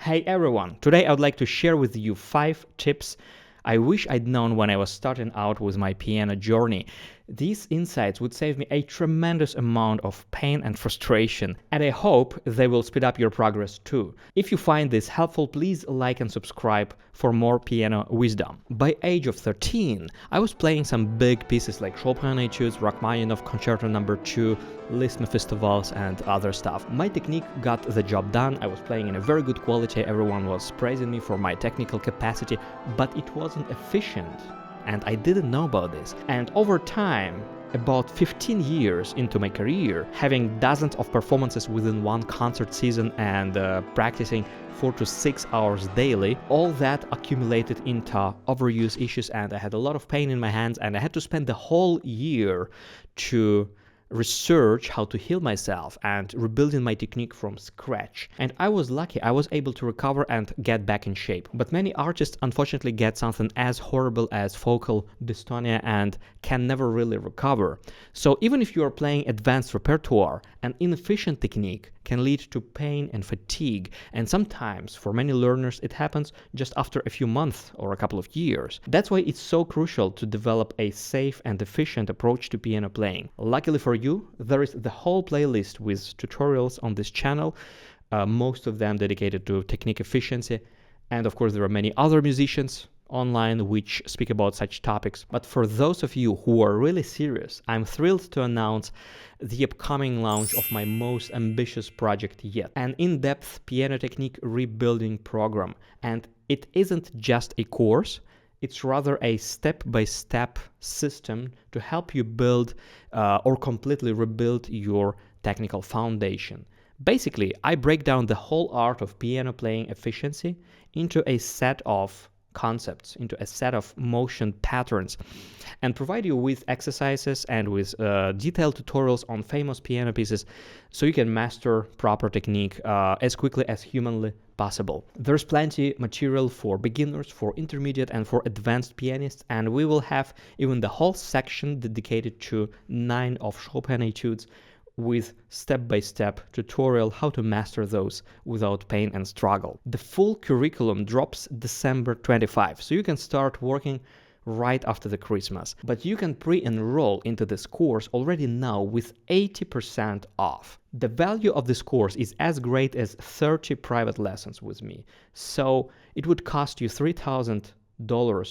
Hey everyone, today I would like to share with you 5 tips I wish I'd known when I was starting out with my piano journey. These insights would save me a tremendous amount of pain and frustration, and I hope they will speed up your progress too. If you find this helpful, please like and subscribe for more piano wisdom. By age of 13, I was playing some big pieces like Chopin Etudes, Rachmaninoff Concerto No. 2, Liszt Mephistopheles and other stuff. My technique got the job done, I was playing in a very good quality, everyone was praising me for my technical capacity, but it wasn't efficient. And I didn't know about this. And over time, about 15 years into my career, having dozens of performances within one concert season and practicing 4 to 6 hours daily, all that accumulated into overuse issues, and I had a lot of pain in my hands, and I had to spend the whole year to research how to heal myself and rebuilding my technique from scratch. And I was lucky, I was able to recover and get back in shape. But many artists unfortunately get something as horrible as focal dystonia and can never really recover. So even if you are playing advanced repertoire, an inefficient technique can lead to pain and fatigue, and sometimes for many learners it happens just after a few months or a couple of years. That's why it's so crucial to develop a safe and efficient approach to piano playing. Luckily for you, there is the whole playlist with tutorials on this channel, most of them dedicated to technique efficiency, and of course there are many other musicians online which speak about such topics. But for those of you who are really serious, I'm thrilled to announce the upcoming launch of my most ambitious project yet, an in-depth piano technique rebuilding program. And it isn't just a course, it's rather a step-by-step system to help you build or completely rebuild your technical foundation. Basically, I break down the whole art of piano playing efficiency into a set of concepts, into a set of motion patterns, and provide you with exercises and with detailed tutorials on famous piano pieces so you can master proper technique as quickly as humanly possible. There's plenty material for beginners, for intermediate and for advanced pianists, and we will have even the whole section dedicated to 9 of Chopin Etudes with step-by-step tutorial how to master those without pain and struggle. The full curriculum drops December 25, so you can start working right after the Christmas. But you can pre-enroll into this course already now with 80% off. The value of this course is as great as 30 private lessons with me. So it would cost you $3,000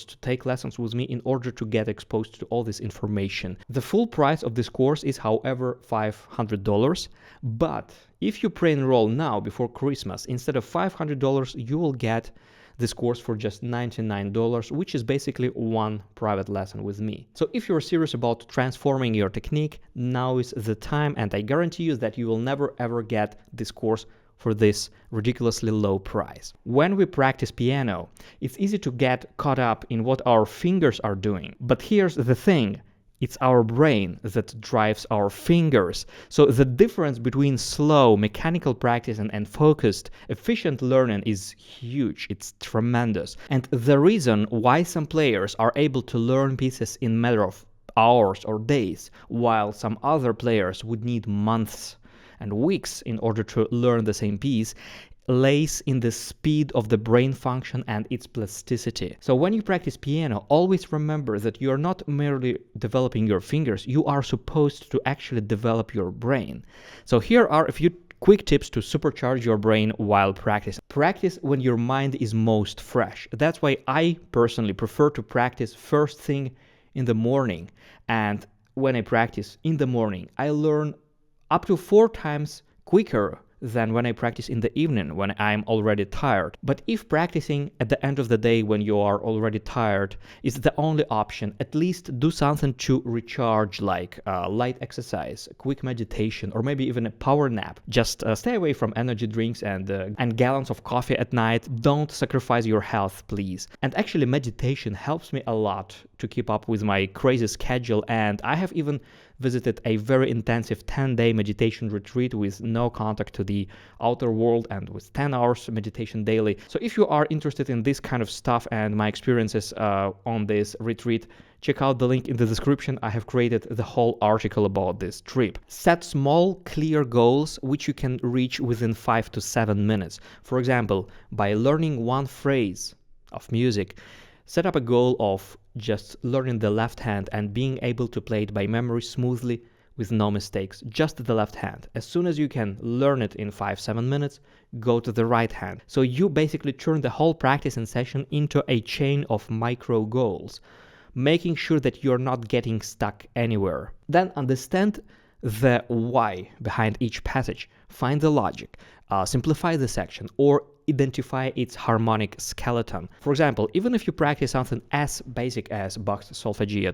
to take lessons with me in order to get exposed to all this information. The full price of this course is, however, $500, but if you pre-enroll now before Christmas, instead of $500, you will get this course for just $99, which is basically one private lesson with me. So if you're serious about transforming your technique, now is the time, and I guarantee you that you will never ever get this course for this ridiculously low price. When we practice piano, it's easy to get caught up in what our fingers are doing. But here's the thing, it's our brain that drives our fingers. So the difference between slow mechanical practice and focused, efficient learning is huge, it's tremendous. And the reason why some players are able to learn pieces in a matter of hours or days, while some other players would need months and weeks in order to learn the same piece, lays in the speed of the brain function and its plasticity. So when you practice piano, always remember that you are not merely developing your fingers, you are supposed to actually develop your brain. So here are a few quick tips to supercharge your brain while practicing. Practice when your mind is most fresh. That's why I personally prefer to practice first thing in the morning. And when I practice in the morning, I learn up to 4 times quicker than when I practice in the evening when I'm already tired. But if practicing at the end of the day when you are already tired is the only option, at least do something to recharge, like light exercise, quick meditation, or maybe even a power nap. Just stay away from energy drinks and gallons of coffee at night. Don't sacrifice your health, please. And actually meditation helps me a lot to keep up with my crazy schedule, and I have even visited a very intensive 10-day meditation retreat with no contact to the outer world and with 10 hours meditation daily. So if you are interested in this kind of stuff and my experiences on this retreat, check out the link in the description. I have created the whole article about this trip. Set small, clear goals which you can reach within 5 to 7 minutes. For example, by learning one phrase of music, set up a goal of just learning the left hand and being able to play it by memory smoothly with no mistakes, just the left hand. As soon as you can learn it in 5-7 minutes, go to the right hand. So you basically turn the whole practice and session into a chain of micro goals, making sure that you're not getting stuck anywhere. Then understand the why behind each passage, find the logic, simplify the section, or identify its harmonic skeleton. For example, even if you practice something as basic as Bach's solfeggio,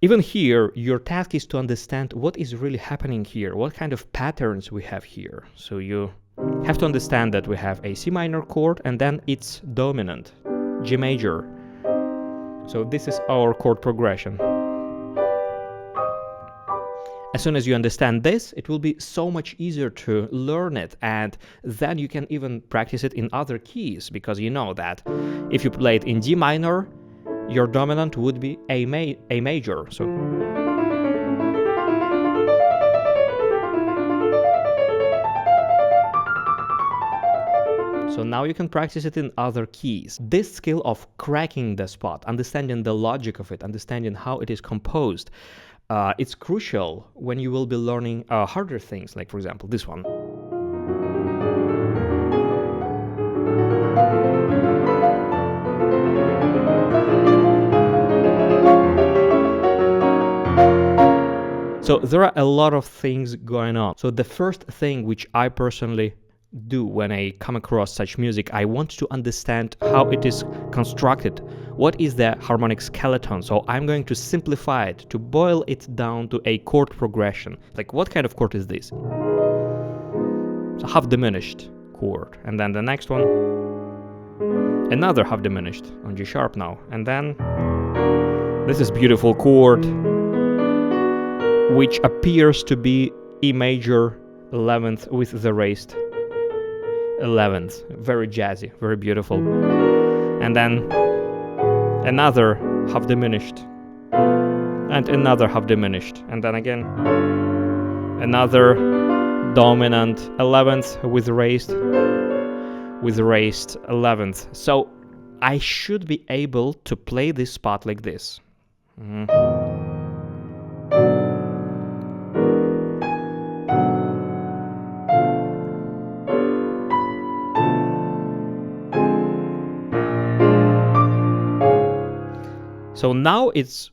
even here, your task is to understand what is really happening here, what kind of patterns we have here. So you have to understand that we have a C minor chord and then its dominant, G major. So this is our chord progression. As soon as you understand this, it will be so much easier to learn it, and then you can even practice it in other keys, because you know that if you play it in D minor, your dominant would be A major. So now you can practice it in other keys. This skill of cracking the spot, understanding the logic of it, understanding how it is composed, it's crucial when you will be learning harder things, like for example this one. So there are a lot of things going on. So the first thing which I personally do when I come across such music, I want to understand how it is constructed. What is the harmonic skeleton? So I'm going to simplify it, to boil it down to a chord progression. Like, what kind of chord is this? So half diminished chord. And then the next one, another half diminished on G sharp now. And then this is beautiful chord, which appears to be E major 11th with the raised 11th. Very jazzy, very beautiful. And then another half diminished, and another half diminished, and then again another dominant 11th with raised 11th. So I should be able to play this spot like this. So now it's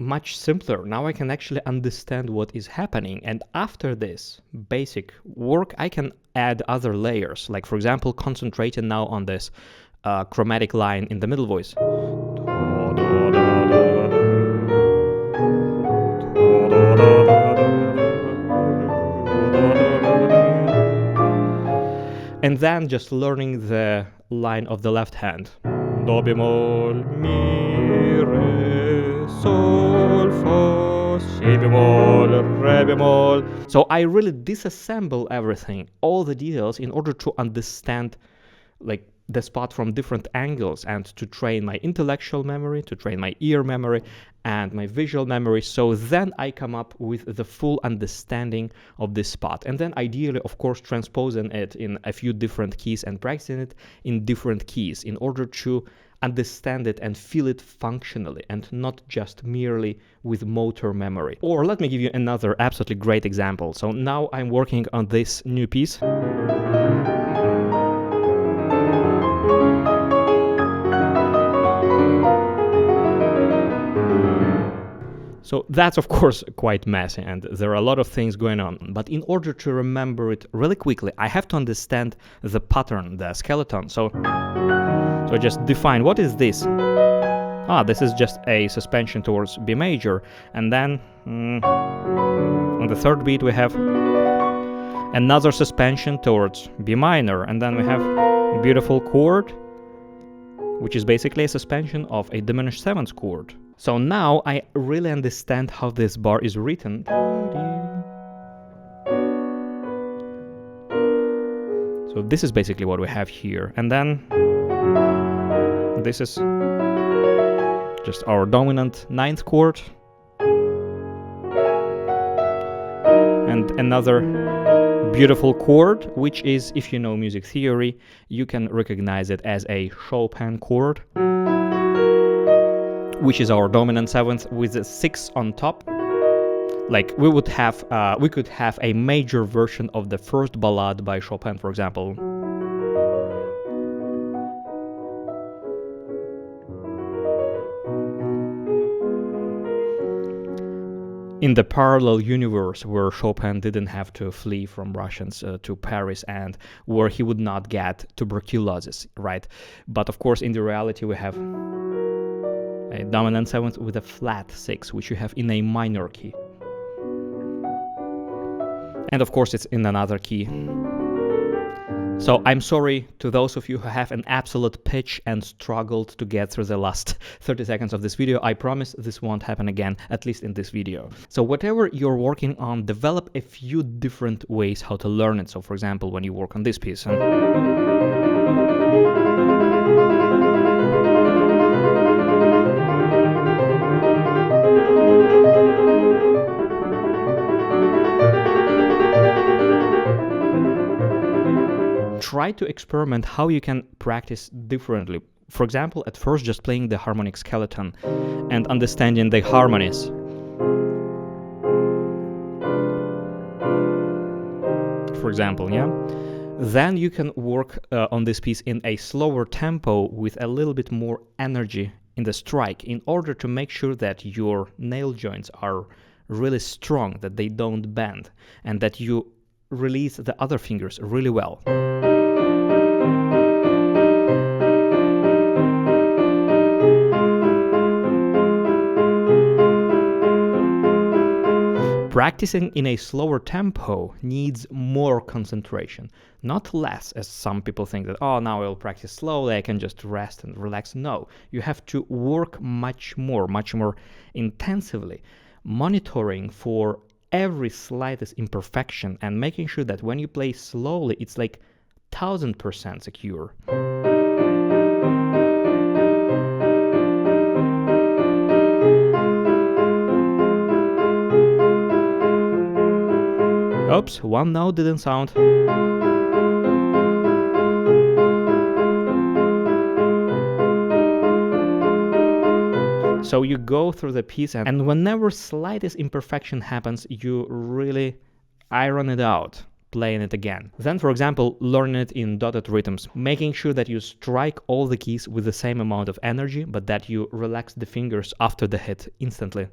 much simpler. Now I can actually understand what is happening. And after this basic work, I can add other layers. Like, for example, concentrating now on this chromatic line in the middle voice. And then just learning the line of the left hand. Do bemol, mi, re, sol, fa, si bemol, re bemol. So I really disassemble everything, all the details, in order to understand like the spot from different angles, and to train my intellectual memory, to train my ear memory and my visual memory. So then I come up with the full understanding of this spot, and then ideally, of course, transposing it in a few different keys and practicing it in different keys in order to understand it and feel it functionally, and not just merely with motor memory. Or let me give you another absolutely great example. So now I'm working on this new piece. So that's of course quite messy, and there are a lot of things going on. But in order to remember it really quickly, I have to understand the pattern, the skeleton. So just define what is this. This is just a suspension towards B major, and then on the third beat we have another suspension towards B minor, and then we have a beautiful chord, which is basically a suspension of a diminished seventh chord. So now I really understand how this bar is written. So this is basically what we have here, and then this is just our dominant ninth chord, and another beautiful chord, which is, if you know music theory, you can recognize it as a Chopin chord, which is our dominant seventh with a 6 on top. Like we could have a major version of the first ballade by Chopin, for example. In the parallel universe where Chopin didn't have to flee from Russians to Paris, and where he would not get tuberculosis, right? But of course, in the reality, we have a dominant seventh with a flat 6, which you have in a minor key. And of course, it's in another key. So I'm sorry to those of you who have an absolute pitch and struggled to get through the last 30 seconds of this video. I promise this won't happen again, at least in this video. So whatever you're working on, develop a few different ways how to learn it. So for example, when you work on this piece, try to experiment how you can practice differently. For example, at first just playing the harmonic skeleton and understanding the harmonies. For example, yeah? Then you can work on this piece in a slower tempo with a little bit more energy in the strike, in order to make sure that your nail joints are really strong, that they don't bend, and that you release the other fingers really well. Practicing in a slower tempo needs more concentration, not less, as some people think that, oh, now I'll practice slowly, I can just rest and relax. No, you have to work much more intensively, monitoring for every slightest imperfection and making sure that when you play slowly, it's like 1000% secure. Oops, one note didn't sound. So you go through the piece, and whenever slightest imperfection happens, you really iron it out, playing it again. Then, for example, learn it in dotted rhythms, making sure that you strike all the keys with the same amount of energy, but that you relax the fingers after the hit instantly.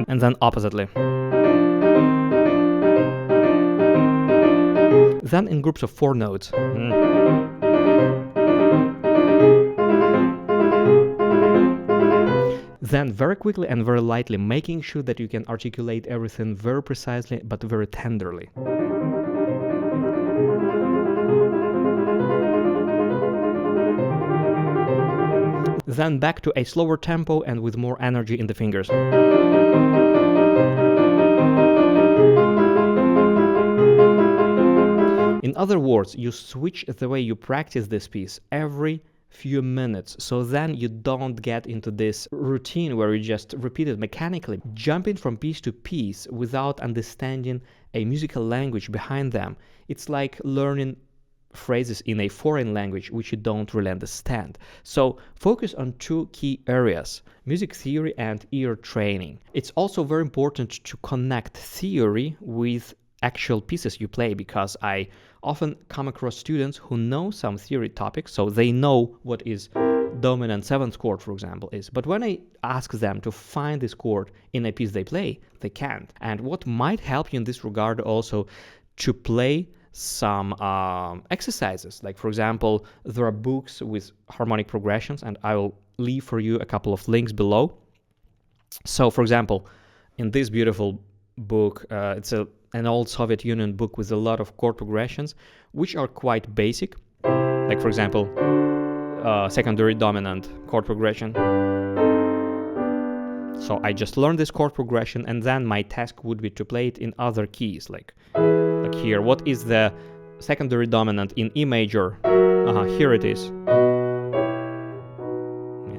And then oppositely. Then in groups of 4 notes. Then very quickly and very lightly, making sure that you can articulate everything very precisely but very tenderly. Then back to a slower tempo and with more energy in the fingers. In other words, you switch the way you practice this piece every few minutes, so then you don't get into this routine where you just repeat it mechanically, jumping from piece to piece without understanding a musical language behind them. It's like learning phrases in a foreign language which you don't really understand. So focus on 2 key areas: music theory and ear training. It's also very important to connect theory with actual pieces you play, because I often come across students who know some theory topics, so they know what is dominant 7th chord, for example, is. But when I ask them to find this chord in a piece they play, they can't. And what might help you in this regard also to play some exercises. Like, for example, there are books with harmonic progressions, and I will leave for you a couple of links below. So, for example, in this beautiful book, it's an old Soviet Union book with a lot of chord progressions, which are quite basic. Like, for example, secondary dominant chord progression. So I just learned this chord progression, and then my task would be to play it in other keys. Like here, what is the secondary dominant in E major? Here it is.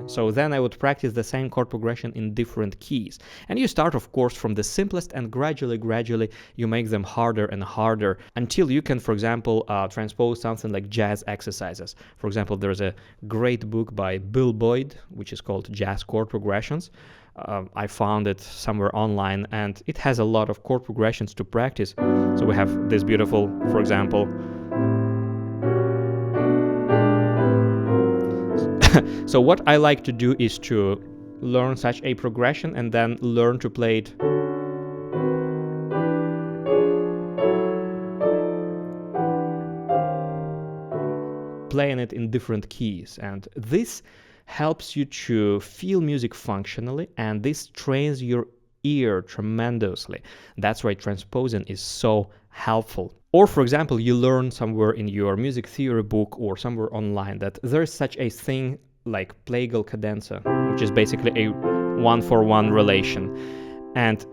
So then I would practice the same chord progression in different keys. And you start, of course, from the simplest, and gradually you make them harder and harder until you can, for example, transpose something like jazz exercises. For example, there's a great book by Bill Boyd, which is called Jazz Chord Progressions. I found it somewhere online, and it has a lot of chord progressions to practice. So we have this beautiful, for example, so what I like to do is to learn such a progression and then learn to play it playing it in different keys, and this helps you to feel music functionally, and this trains your ear tremendously. That's why transposing is so helpful. Or, for example, you learn somewhere in your music theory book or somewhere online that there is such a thing like plagal cadenza, which is basically a one-for-one relation. And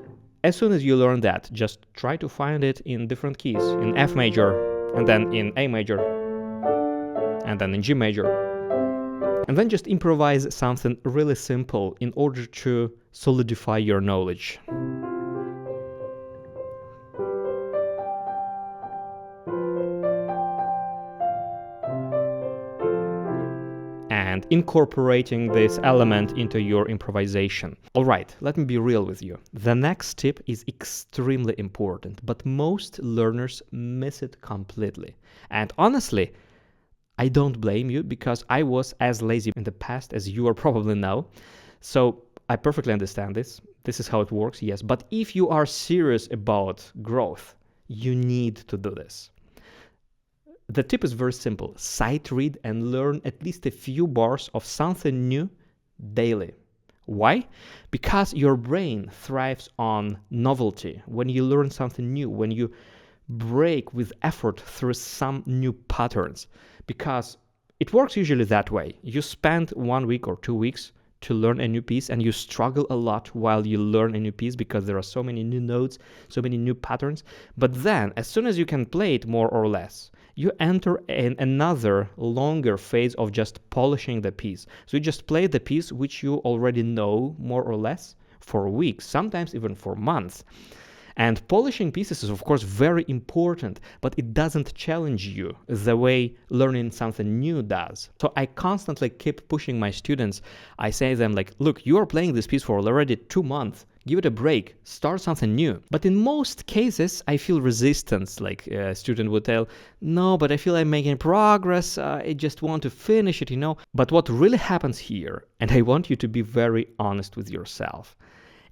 as soon as you learn that, just try to find it in different keys, in F major, and then in A major, and then in G major. And then just improvise something really simple in order to solidify your knowledge. And incorporating this element into your improvisation. Alright, let me be real with you. The next tip is extremely important, but most learners miss it completely. And honestly, I don't blame you, because I was as lazy in the past as you are probably now. So I perfectly understand this. This is how it works, yes. But if you are serious about growth, you need to do this. The tip is very simple. Sight read and learn at least a few bars of something new daily. Why? Because your brain thrives on novelty. When you learn something new, when you break with effort through some new patterns, because it works usually that way. You spend 1 week or 2 weeks to learn a new piece, and you struggle a lot while you learn a new piece because there are so many new notes, so many new patterns. But then, as soon as you can play it more or less, you enter in another longer phase of just polishing the piece. So you just play the piece which you already know more or less for weeks, sometimes even for months. And polishing pieces is, of course, very important, but it doesn't challenge you the way learning something new does. So I constantly keep pushing my students. I say to them, like, look, you are playing this piece for already 2 months. Give it a break, start something new. But in most cases, I feel resistance. Like a student would tell, no, but I feel I'm making progress. I just want to finish it, you know. But what really happens here, and I want you to be very honest with yourself,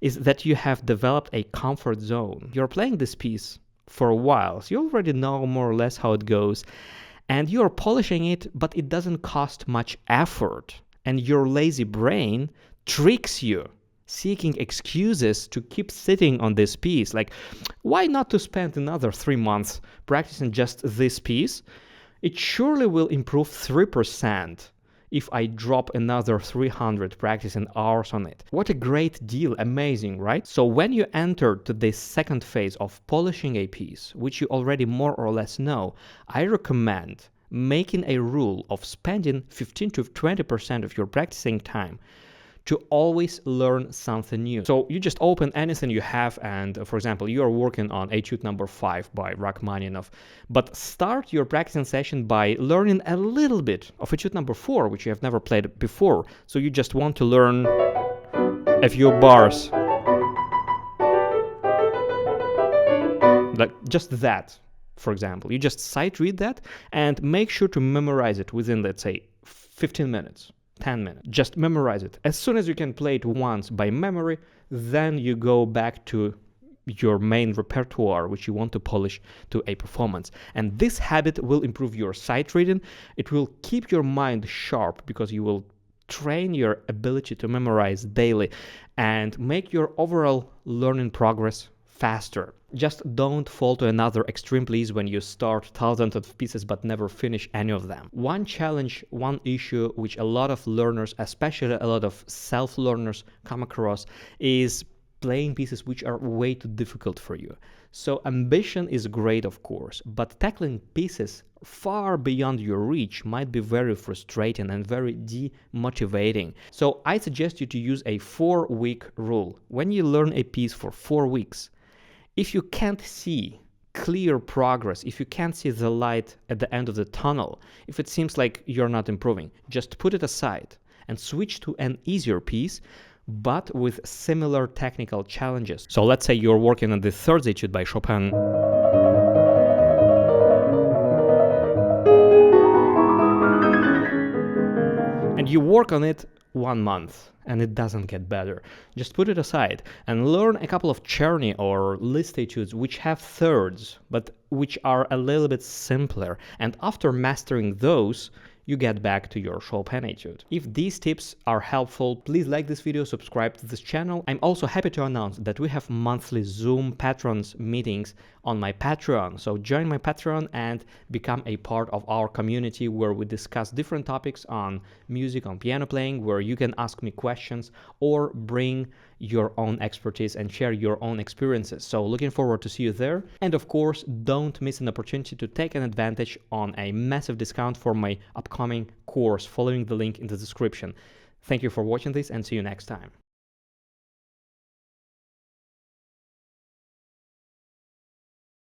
is that you have developed a comfort zone. You're playing this piece for a while, so you already know more or less how it goes, and you're polishing it, but it doesn't cost much effort. And your lazy brain tricks you, seeking excuses to keep sitting on this piece. Like, why not to spend another 3 months practicing just this piece? It surely will improve 3% if I drop another 300 practicing hours on it. What a great deal, amazing, right? So when you enter to this second phase of polishing a piece, which you already more or less know, I recommend making a rule of spending 15 to 20% of your practicing time to always learn something new. So you just open anything you have, and for example, you are working on Etude number 5 by Rachmaninoff, but start your practicing session by learning a little bit of Etude number 4, which you have never played before. So you just want to learn a few bars. Like just that, for example. You just sight read that and make sure to memorize it within, let's say, 15 minutes. 10 minutes. Just memorize it. As soon as you can play it once by memory, then you go back to your main repertoire, which you want to polish to a performance. And this habit will improve your sight reading. It will keep your mind sharp because you will train your ability to memorize daily and make your overall learning progress faster. Just don't fall to another extreme, please, when you start thousands of pieces but never finish any of them. One challenge, one issue which a lot of learners, especially a lot of self-learners, come across is playing pieces which are way too difficult for you. So ambition is great, of course, but tackling pieces far beyond your reach might be very frustrating and very demotivating. So I suggest you to use a 4-week rule. When you learn a piece for 4 weeks, if you can't see clear progress, if you can't see the light at the end of the tunnel, if it seems like you're not improving, just put it aside and switch to an easier piece but with similar technical challenges. So let's say you're working on the third etude by Chopin. And you work on it 1 month and it doesn't get better. Just put it aside and learn a couple of Czerny or Liszt etudes which have thirds, but which are a little bit simpler. And after mastering those, you get back to your Chopin etude. If these tips are helpful, please like this video, subscribe to this channel. I'm also happy to announce that we have monthly Zoom patrons meetings on my Patreon. So join my Patreon and become a part of our community where we discuss different topics on music, on piano playing, where you can ask me questions or bring your own expertise and share your own experiences. So looking forward to see you there. And of course, don't miss an opportunity to take an advantage on a massive discount for my upcoming course following the link in the description. Thank you for watching this and see you next time.